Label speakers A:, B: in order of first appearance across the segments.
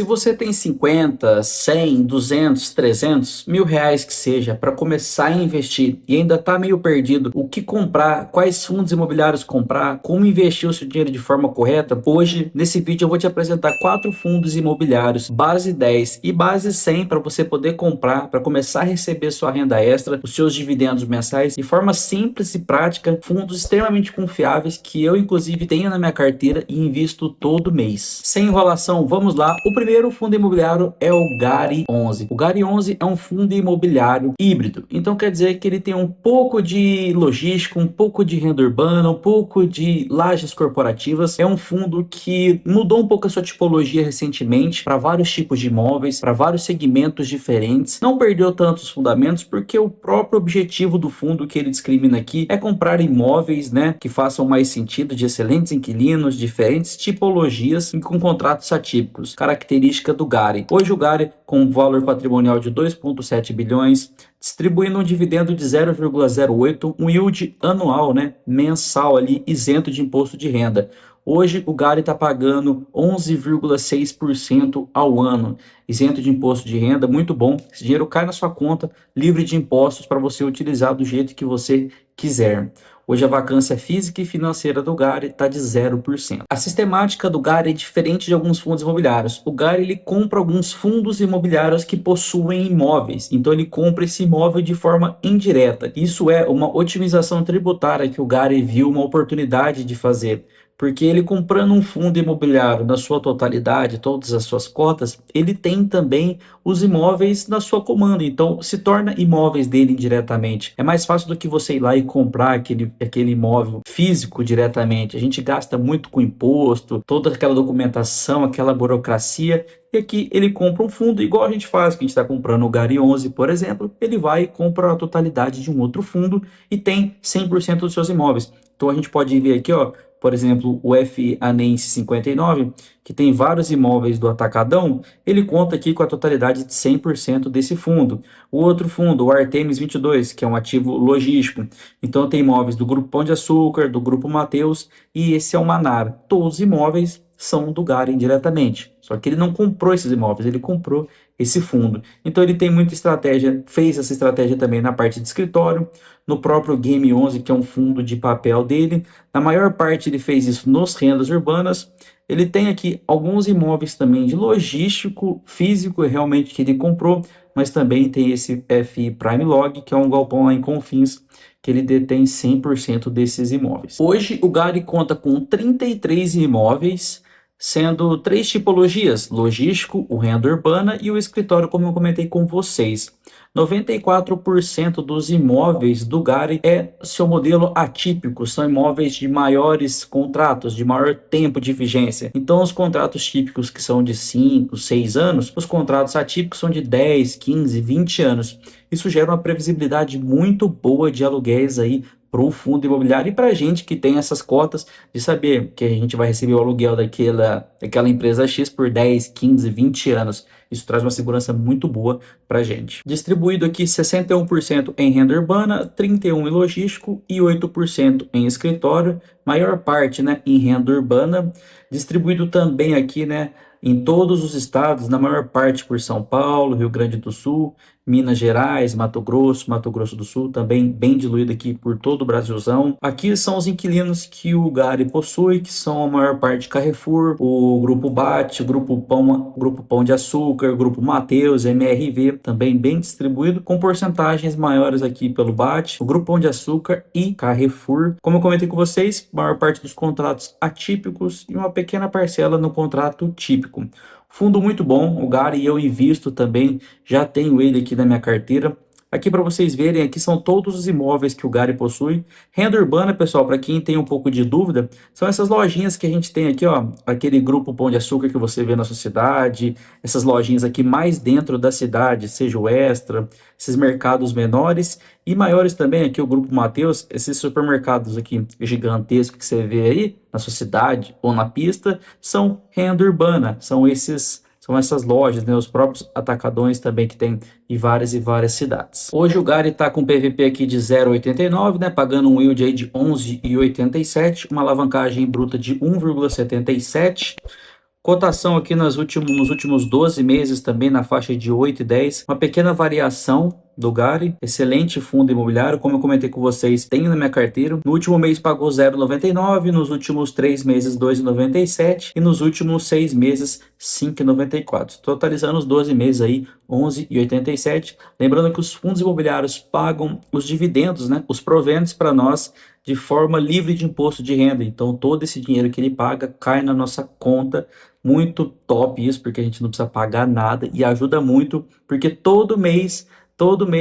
A: Se você tem 50, 100, 200, 300, R$ 1.000 que seja, para começar a investir e ainda está meio perdido, o que comprar, quais fundos imobiliários comprar, como investir o seu dinheiro de forma correta, hoje nesse vídeo eu vou te apresentar 4 fundos imobiliários, base 10 e base 100 para você poder comprar, para começar a receber sua renda extra, os seus dividendos mensais de forma simples e prática, fundos extremamente confiáveis que eu inclusive tenho na minha carteira e invisto todo mês. Sem enrolação, vamos lá. O primeiro fundo imobiliário é o GARI 11. O GARI 11 é um fundo imobiliário híbrido. Então quer dizer que ele tem um pouco de logística, um pouco de renda urbana, um pouco de lajes corporativas. É um fundo que mudou um pouco a sua tipologia recentemente para vários tipos de imóveis, para vários segmentos diferentes. Não perdeu tantos fundamentos porque o próprio objetivo do fundo que ele discrimina aqui é comprar imóveis, né, que façam mais sentido, de excelentes inquilinos, diferentes tipologias e com contratos atípicos. Característica do GARI. Hoje o GARI com um valor patrimonial de 2,7 bilhões, distribuindo um dividendo de 0,08, um yield anual, né, mensal ali, isento de imposto de renda. Hoje o GARI está pagando 11,6% ao ano, isento de imposto de renda, muito bom. Esse dinheiro cai na sua conta, livre de impostos para você utilizar do jeito que você quiser. Hoje a vacância física e financeira do GARI está de 0%. A sistemática do GARI é diferente de alguns fundos imobiliários. O GARI ele compra alguns fundos imobiliários que possuem imóveis. Então ele compra esse imóvel de forma indireta. Isso é uma otimização tributária que o GARI viu uma oportunidade de fazer. Porque ele comprando um fundo imobiliário na sua totalidade, todas as suas cotas, ele tem também os imóveis na sua comanda. Então, se torna imóveis dele indiretamente. É mais fácil do que você ir lá e comprar aquele imóvel físico diretamente. A gente gasta muito com imposto, toda aquela documentação, aquela burocracia. E aqui ele compra um fundo, igual a gente faz, que a gente está comprando o GARI 11, por exemplo, ele vai e compra a totalidade de um outro fundo e tem 100% dos seus imóveis. Então a gente pode ver aqui, ó, por exemplo, o F Anense 59, que tem vários imóveis do Atacadão, ele conta aqui com a totalidade de 100% desse fundo. O outro fundo, o Artemis 22, que é um ativo logístico, então tem imóveis do Grupo Pão de Açúcar, do Grupo Mateus, e esse é o Manara. Todos os imóveis são do GARI indiretamente, só que ele não comprou esses imóveis, ele comprou esse fundo. Então ele tem muita estratégia, fez essa estratégia também na parte de escritório, no próprio Game 11, que é um fundo de papel dele. Na maior parte ele fez isso nos rendas urbanas. Ele tem aqui alguns imóveis também de logístico, físico, realmente que ele comprou, mas também tem esse FI Prime Log, que é um galpão lá em Confins, que ele detém 100% desses imóveis. Hoje o GARI conta com 33 imóveis, sendo 3 tipologias: logístico, o renda urbana e o escritório, como eu comentei com vocês. 94% dos imóveis do GARI é seu modelo atípico, são imóveis de maiores contratos, de maior tempo de vigência. Então os contratos típicos que são de 5, 6 anos, os contratos atípicos são de 10, 15, 20 anos. Isso gera uma previsibilidade muito boa de aluguéis aí para o fundo imobiliário e para a gente que tem essas cotas de saber que a gente vai receber o aluguel daquela empresa X por 10, 15, 20 anos. Isso traz uma segurança muito boa para a gente. Distribuído aqui 61% em renda urbana, 31% em logístico e 8% em escritório, maior parte, né, em renda urbana. Distribuído também aqui, né, em todos os estados, na maior parte por São Paulo, Rio Grande do Sul, Minas Gerais, Mato Grosso do Sul, também bem diluído aqui por todo o Brasilzão. Aqui são os inquilinos que o GARI possui, que são a maior parte Carrefour, o Grupo BAT, o Grupo Pão de Açúcar, o Grupo Mateus, MRV, também bem distribuído, com porcentagens maiores aqui pelo BAT, o Grupo Pão de Açúcar e Carrefour. Como eu comentei com vocês, a maior parte dos contratos atípicos e uma pequena parcela no contrato típico. Fundo muito bom, o GARI eu invisto também, já tenho ele aqui na minha carteira. Aqui para vocês verem, aqui são todos os imóveis que o GARI possui. Renda urbana, pessoal, para quem tem um pouco de dúvida, são essas lojinhas que a gente tem aqui, ó, aquele Grupo Pão de Açúcar que você vê na sua cidade, essas lojinhas aqui mais dentro da cidade, seja o Extra, esses mercados menores e maiores também, aqui o Grupo Mateus, esses supermercados aqui gigantescos que você vê aí na sua cidade ou na pista, são renda urbana, são essas lojas, né, os próprios atacadões também que tem em várias e várias cidades. Hoje o GARI está com PVP aqui de 0,89, né, pagando um yield aí de 11,87, uma alavancagem bruta de 1,77. Cotação aqui nos últimos 12 meses também na faixa de 8 e 10, uma pequena variação do Gari, excelente fundo imobiliário, como eu comentei com vocês, tenho na minha carteira. No último mês pagou 0,99, nos últimos 3 meses 2,97 e nos últimos 6 meses 5,94, totalizando os 12 meses aí 11,87. Lembrando que os fundos imobiliários pagam os dividendos, né, os proventos para nós de forma livre de imposto de renda. Então todo esse dinheiro que ele paga cai na nossa conta. Muito top isso, porque a gente não precisa pagar nada e ajuda muito, porque todo mês,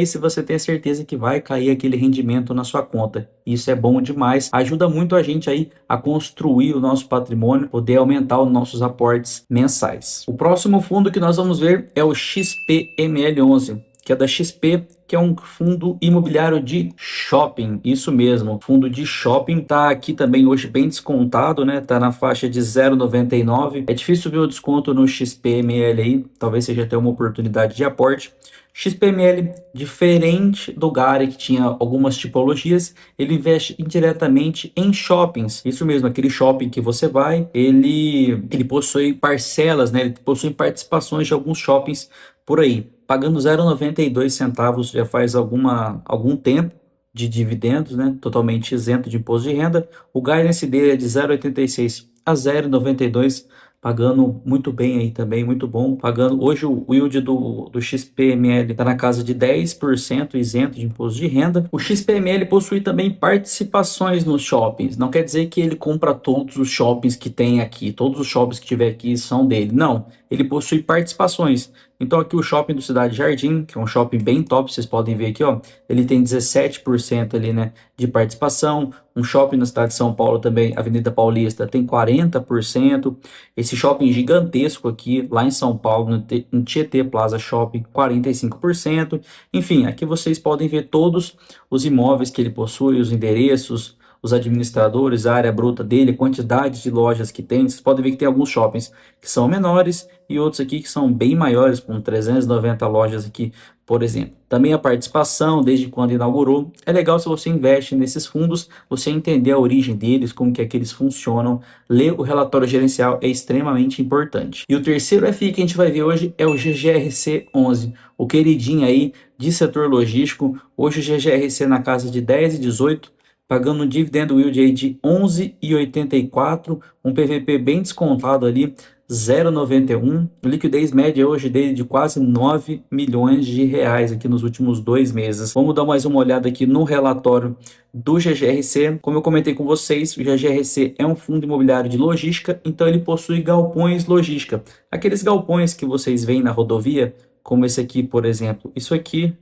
A: se você tem a certeza que vai cair aquele rendimento na sua conta. Isso é bom demais, ajuda muito a gente aí a construir o nosso patrimônio, poder aumentar os nossos aportes mensais. O próximo fundo que nós vamos ver é o XPML11, que é da XP, que é um fundo imobiliário de shopping, isso mesmo, fundo de shopping, tá aqui também hoje bem descontado, né, tá na faixa de 0,99, é difícil ver o desconto no XPML aí, talvez seja até uma oportunidade de aporte. XPML, diferente do Gari, que tinha algumas tipologias, ele investe indiretamente em shoppings. Isso mesmo, aquele shopping que você vai, ele possui parcelas, né? Ele possui participações de alguns shoppings por aí. Pagando 0,92 centavos já faz algum tempo de dividendos, né? Totalmente isento de imposto de renda. O guidance dele é de 0,86 a 0,92, pagando muito bem aí também, muito bom. Pagando hoje o yield do XPML está na casa de 10% isento de imposto de renda. O XPML possui também participações nos shoppings. Não quer dizer que ele compra todos os shoppings que tem aqui, todos os shoppings que tiver aqui são dele. Não, ele possui participações. Então aqui o shopping do Cidade Jardim, que é um shopping bem top, vocês podem ver aqui, ó, ele tem 17% ali, né, de participação. Um shopping na cidade de São Paulo também, Avenida Paulista, tem 40%. Esse shopping gigantesco aqui, lá em São Paulo, no Tietê Plaza Shopping, 45%. Enfim, aqui vocês podem ver todos os imóveis que ele possui, os endereços, os administradores, a área bruta dele, a quantidade de lojas que tem. Vocês podem ver que tem alguns shoppings que são menores e outros aqui que são bem maiores, com 390 lojas aqui, por exemplo. Também a participação, desde quando inaugurou. É legal se você investe nesses fundos, você entender a origem deles, como que é que eles funcionam. Ler o relatório gerencial é extremamente importante. E o terceiro FI que a gente vai ver hoje é o GGRC11, o queridinho aí de setor logístico. Hoje o GGRC na casa de 10,18, pagando um dividendo yield aí de 11,84, um PVP bem descontado ali, 0,91, liquidez média hoje dele de quase 9 milhões de reais aqui nos últimos 2 meses. Vamos dar mais uma olhada aqui no relatório do GGRC. Como eu comentei com vocês, o GGRC é um fundo imobiliário de logística, então ele possui galpões logística. Aqueles galpões que vocês veem na rodovia, como esse aqui, por exemplo. Isso aqui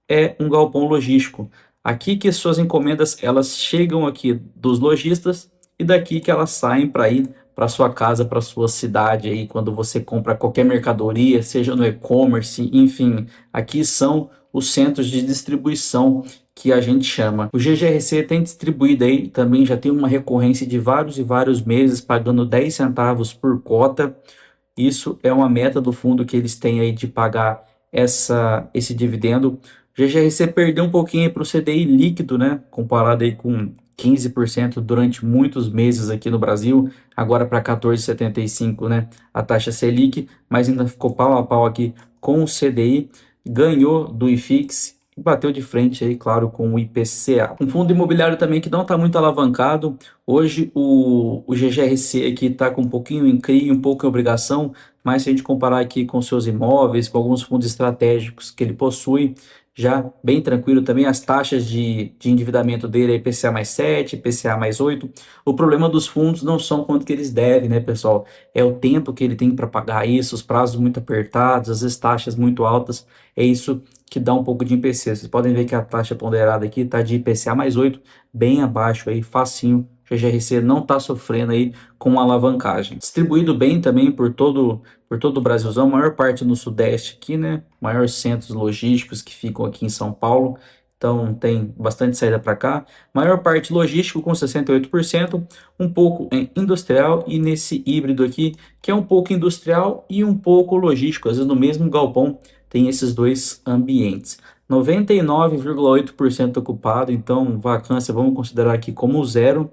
A: é um galpão logístico. Aqui que suas encomendas elas chegam aqui dos lojistas e daqui que elas saem para ir para sua casa, para sua cidade aí quando você compra qualquer mercadoria, seja no e-commerce, enfim, aqui são os centros de distribuição que a gente chama. O GGRC tem distribuído aí também, já tem uma recorrência de vários e vários meses, pagando 10 centavos por cota. Isso é uma meta do fundo que eles têm aí de pagar esse dividendo. O GGRC perdeu um pouquinho para o CDI líquido, né? Comparado aí com 15% durante muitos meses aqui no Brasil, agora para 14,75, né? A taxa Selic, mas ainda ficou pau a pau aqui com o CDI, ganhou do IFIX e bateu de frente aí, claro, com o IPCA. Um fundo imobiliário também que não está muito alavancado. Hoje o GGRC aqui está com um pouquinho em CRI, um pouco em obrigação, mas se a gente comparar aqui com seus imóveis, com alguns fundos estratégicos que ele possui, já bem tranquilo também. As taxas de endividamento dele é IPCA mais 7, IPCA mais 8. O problema dos fundos não são quanto que eles devem, né, pessoal? É o tempo que ele tem para pagar isso, os prazos muito apertados, às vezes taxas muito altas. É isso que dá um pouco de IPC. Vocês podem ver que a taxa ponderada aqui está de IPCA mais 8, bem abaixo aí, facinho. O GGRC não está sofrendo aí com alavancagem. Distribuído bem também por todo o Brasilzão, maior parte no Sudeste aqui, né? Maiores centros logísticos que ficam aqui em São Paulo. Então tem bastante saída para cá. Maior parte logístico com 68%, um pouco em industrial e nesse híbrido aqui, que é um pouco industrial e um pouco logístico. Às vezes no mesmo galpão tem esses dois ambientes. 99,8% ocupado, então vacância vamos considerar aqui como zero.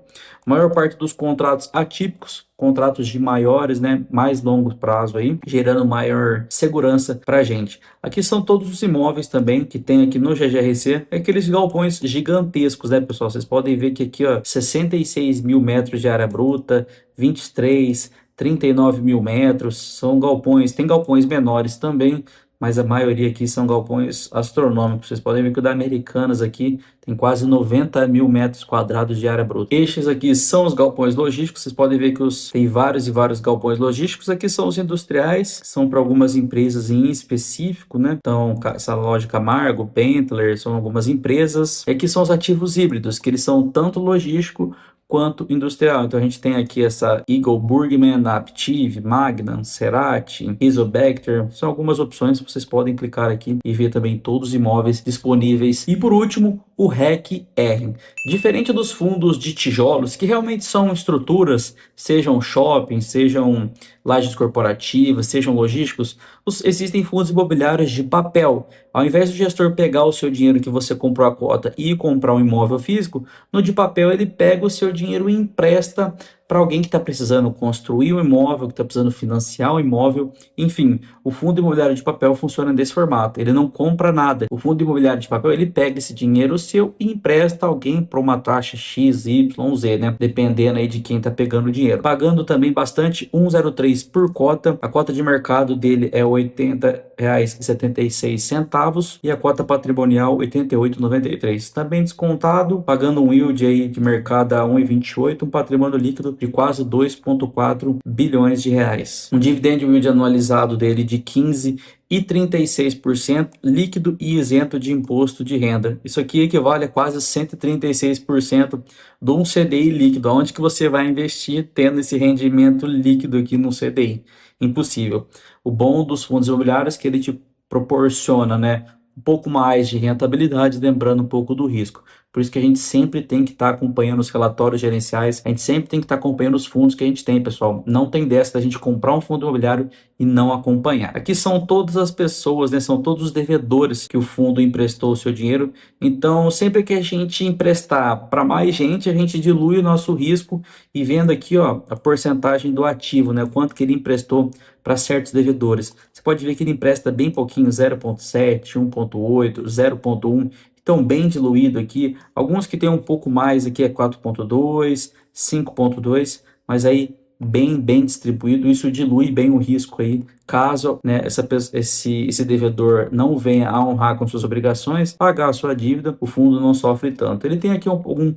A: A maior parte dos contratos atípicos, contratos de maiores, né, mais longo prazo aí, gerando maior segurança para a gente. Aqui são todos os imóveis também que tem aqui no GGRC, é aqueles galpões gigantescos, né, pessoal? Vocês podem ver que aqui, ó, 66 mil metros de área bruta, 23, 39 mil metros, são galpões, tem galpões menores também, mas a maioria aqui são galpões astronômicos. Vocês podem ver que o da Americanas aqui tem quase 90 mil metros quadrados de área bruta. Estes aqui são os galpões logísticos. Vocês podem ver que tem vários e vários galpões logísticos. Aqui são os industriais, que são para algumas empresas em específico, né? Então, essa loja Camargo, Benteler, são algumas empresas. E aqui são os ativos híbridos, que eles são tanto logístico quanto industrial. Então a gente tem aqui essa Eagle Burgman, Aptiv, Magnum, Cerati, Isobacter, são algumas opções, vocês podem clicar aqui e ver também todos os imóveis disponíveis. E por último, o REC-R. Diferente dos fundos de tijolos, que realmente são estruturas, sejam shoppings, sejam lajes corporativas, sejam logísticos, existem fundos imobiliários de papel. Ao invés do gestor pegar o seu dinheiro que você comprou a cota e comprar um imóvel físico, no de papel ele pega o seu dinheiro e empresta para alguém que está precisando construir um imóvel, que está precisando financiar um imóvel. Enfim, o fundo imobiliário de papel funciona desse formato. Ele não compra nada. O fundo imobiliário de papel, ele pega esse dinheiro seu e empresta alguém por uma taxa X, Y, Z, né? Dependendo aí de quem está pegando o dinheiro. Pagando também bastante 1,03 por cota. A cota de mercado dele é R$ 80,76 e a cota patrimonial R$ 88,93. Também descontado, pagando um yield aí de mercado a 1,28, um patrimônio líquido de quase 2,4 bilhões de reais. Um dividend yield anualizado dele de 15,36%, líquido e isento de imposto de renda. Isso aqui equivale a quase 136% de um CDI líquido. Onde que você vai investir tendo esse rendimento líquido aqui no CDI? Impossível. O bom dos fundos imobiliários é que ele te proporciona, né, um pouco mais de rentabilidade, lembrando um pouco do risco. Por isso que a gente sempre tem que estar acompanhando os relatórios gerenciais, a gente sempre tem que estar acompanhando os fundos que a gente tem, pessoal. Não tem dessa da gente comprar um fundo imobiliário e não acompanhar. Aqui são todas as pessoas, né? São todos os devedores que o fundo emprestou o seu dinheiro. Então, sempre que a gente emprestar para mais gente, a gente dilui o nosso risco e vendo aqui, ó, a porcentagem do ativo, né? Quanto que ele emprestou para certos devedores. Você pode ver que ele empresta bem pouquinho, 0,7, 1,8, 0,1. Então, bem diluído aqui. Alguns que tem um pouco mais aqui é 4,2, 5,2, mas aí bem distribuído. Isso dilui bem o risco aí. Caso, né, esse devedor não venha a honrar com suas obrigações, pagar a sua dívida, o fundo não sofre tanto. Ele tem aqui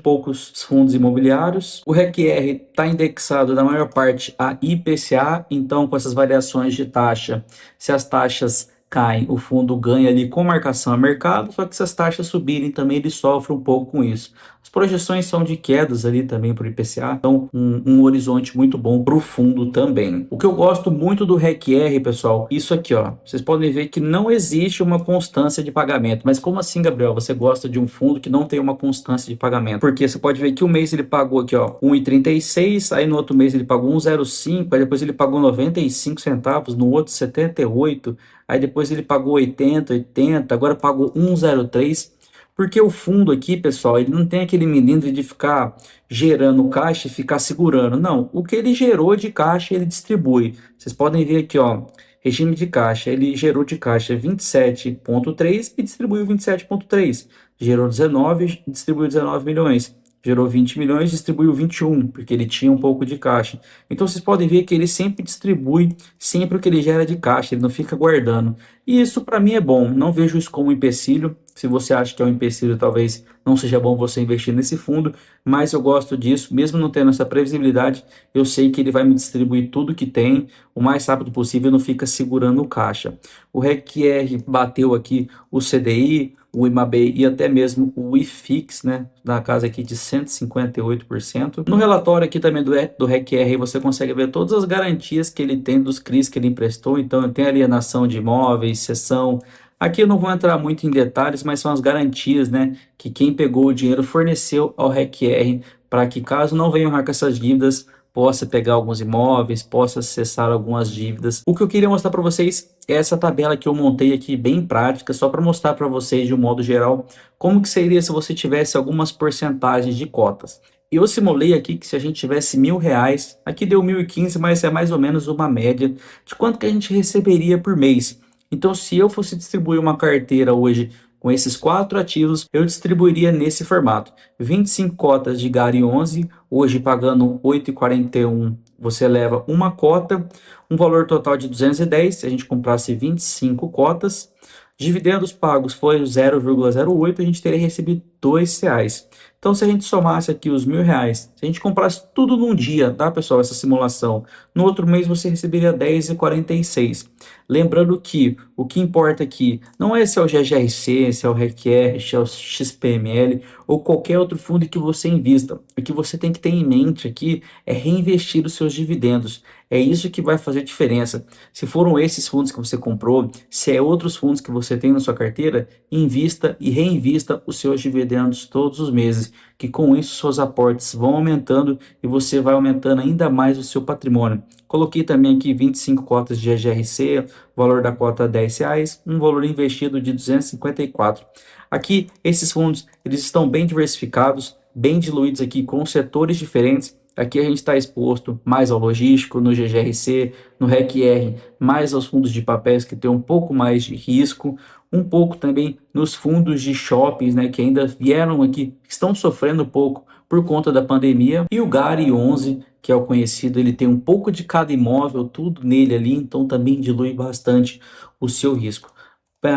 A: poucos fundos imobiliários. O REC-R está indexado na maior parte a IPCA, então com essas variações de taxa, se as taxas caem, o fundo ganha ali com marcação a mercado, só que se as taxas subirem também ele sofre um pouco com isso. As projeções são de quedas ali também para o IPCA, então um horizonte muito bom para o fundo também. O que eu gosto muito do REC-R, pessoal, isso aqui, ó, vocês podem ver que não existe uma constância de pagamento. Mas como assim, Gabriel, você gosta de um fundo que não tem uma constância de pagamento? Porque você pode ver que um mês ele pagou aqui, ó, 1,36, aí no outro mês ele pagou 1,05, aí depois ele pagou 95 centavos, no outro 78, aí depois ele pagou 80, agora pagou 1,03, porque o fundo aqui, pessoal, ele não tem aquele milímetro de ficar gerando caixa e ficar segurando. Não, o que ele gerou de caixa, ele distribui. Vocês podem ver aqui, ó, regime de caixa, ele gerou de caixa 27,3 e distribuiu 27,3. Gerou 19, distribuiu 19 milhões. Gerou 20 milhões, distribuiu 21, porque ele tinha um pouco de caixa. Então vocês podem ver que ele sempre distribui sempre o que ele gera de caixa, ele não fica guardando. E isso para mim é bom, não vejo isso como um empecilho. Se você acha que é um empecilho, talvez não seja bom você investir nesse fundo, mas eu gosto disso, mesmo não tendo essa previsibilidade, eu sei que ele vai me distribuir tudo que tem o mais rápido possível, não fica segurando o caixa. O REC-R bateu aqui o CDI, o IMAB e até mesmo o IFIX, né, na casa aqui de 158%. No relatório aqui também do REC-R, você consegue ver todas as garantias que ele tem dos CRIs que ele emprestou. Então, tem alienação de imóveis, cessão. Aqui eu não vou entrar muito em detalhes, mas são as garantias, né, que quem pegou o dinheiro forneceu ao REC-R para que, caso não venha honrar com essas dívidas, possa pegar alguns imóveis, possa cessar algumas dívidas. O que eu queria mostrar para vocês essa tabela que eu montei aqui bem prática, só para mostrar para vocês de um modo geral como que seria se você tivesse algumas porcentagens de cotas. Eu simulei aqui que se a gente tivesse R$ 1.000, aqui deu 1.015, mas é mais ou menos uma média de quanto que a gente receberia por mês. Então, se eu fosse distribuir uma carteira hoje com esses quatro ativos, eu distribuiria nesse formato: 25 cotas de GARI 11, hoje pagando 8,41, você leva uma cota, um valor total de 210, se a gente comprasse 25 cotas. Dividendos pagos foi 0,08, a gente teria recebido R$ 2. Então, se a gente somasse aqui os R$ 1.000, se a gente comprasse tudo num dia, tá, pessoal, essa simulação, no outro mês você receberia 10,46. Lembrando que o que importa aqui não é se é o GGRC, se é o RECR, se é o XPML ou qualquer outro fundo que você invista. O que você tem que ter em mente aqui é reinvestir os seus dividendos. É isso que vai fazer diferença. Se foram esses fundos que você comprou, se é outros fundos que você tem na sua carteira, invista e reinvista os seus dividendos todos os meses, que com isso seus aportes vão aumentando e você vai aumentando ainda mais o seu patrimônio. Coloquei também aqui 25 cotas de GRC, valor da cota R$ 10, um valor investido de 254. Aqui, esses fundos, eles estão bem diversificados, bem diluídos aqui com setores diferentes. Aqui a gente está exposto mais ao logístico, no GGRC, no RECR, mais aos fundos de papéis que tem um pouco mais de risco, um pouco também nos fundos de shoppings, né, que ainda vieram aqui, estão sofrendo um pouco por conta da pandemia. E o GARI 11, que é o conhecido, ele tem um pouco de cada imóvel, tudo nele ali, então também dilui bastante o seu risco.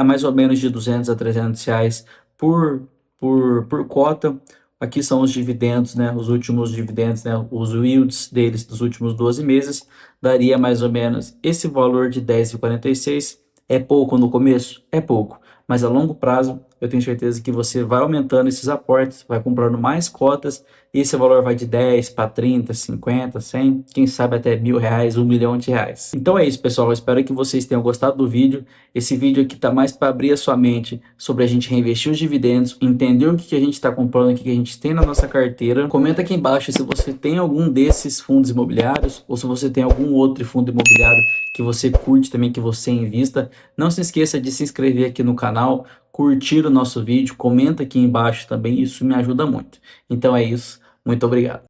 A: Mais ou menos de 200 a R$ 300 por cota. Aqui são os dividendos, né? Os últimos dividendos, né? Os yields deles dos últimos 12 meses. Daria mais ou menos esse valor de 10,46. É pouco no começo? É pouco. Mas a longo prazo, eu tenho certeza que você vai aumentando esses aportes, vai comprando mais cotas, e esse valor vai de 10 para 30, 50, 100, quem sabe até R$ 1.000, R$ 1.000.000. Então é isso, pessoal. Eu espero que vocês tenham gostado do vídeo. Esse vídeo aqui tá mais para abrir a sua mente sobre a gente reinvestir os dividendos, entender o que a gente está comprando, o que a gente tem na nossa carteira. Comenta aqui embaixo se você tem algum desses fundos imobiliários ou se você tem algum outro fundo imobiliário que você curte também, que você invista. Não se esqueça de se inscrever aqui no canal, curtir o nosso vídeo, comenta aqui embaixo também, isso me ajuda muito. Então é isso, muito obrigado.